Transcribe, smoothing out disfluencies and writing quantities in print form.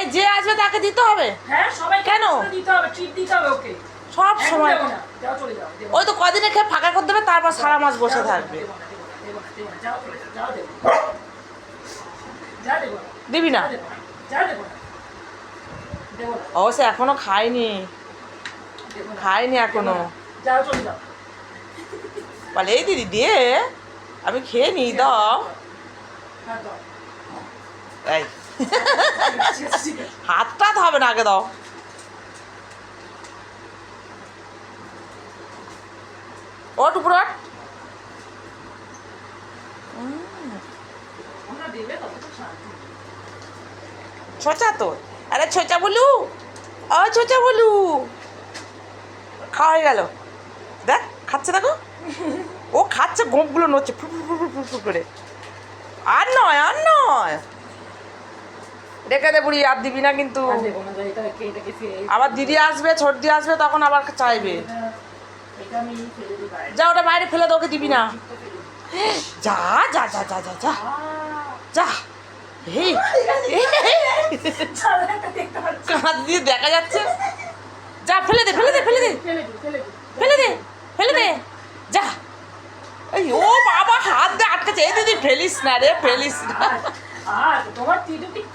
এই যে আসবে তাকে দিতে হবে? হ্যাঁ সবাই কেন দিতে হবে, ট্রিট দিতে হবে ওকে সব সময়? যাও চলে যাও, ওই তো কদিনে খেয়ে ফাঁকা করে দেবে, তারপর সারা মাস বসে থাকবে। যাও চলে যাও, দেবো যা, দেবো দিবি না? যা, দেবো না, দেবো না, অবশ্য এখনো খাইনি, দেবো না, খাইনি এখনো। যাও চলে যাও। বলে এই দিদি দিয়ে আমি খেয়ে নিই, দাও। হ্যাঁ দাও। এই ঠিক আছে, ঠিক আছে। হাতটা হবে না, আগে দাও। ওট উপর ওঠ। আমরা দেবে তত তো শান্তি। ছোচা তো, আরে ছোচা বলু, ও ছোচা বলু, খাওয়া হয়ে গেল। দেখ খাচ্ছে, দেখো ও খাচ্ছে, গোঁপগুলো নড়ছে ফুর ফুর ফুর ফুর ফুর করে। আর নয়, আর নয়, রেখে দে বুড়ি, আর দিবি না কিন্তু। আর দেবো না, যাই, এটাকে ফেলে আবার দিদি আসবে, ছোট দি আসবে, তখন আবার চাইবে। এটা আমি ফেলে দিই বাইরে। যা, ওটা বাইরে ফেলে দে, ওকে দিবি না। যা যা যা যা যা যা যা। এই কাঁধ দিয়ে দেখা যাচ্ছে। যা ফেলে দে, ফেলে দে, ফেলে দে, ফেলে দে, ফেলে দে, যা। এই ও বাবা, হাত দিয়ে আটকেছে। এই দিদি ফেলিস না রে, ফেলিস না। তোমার টিটু ঠিক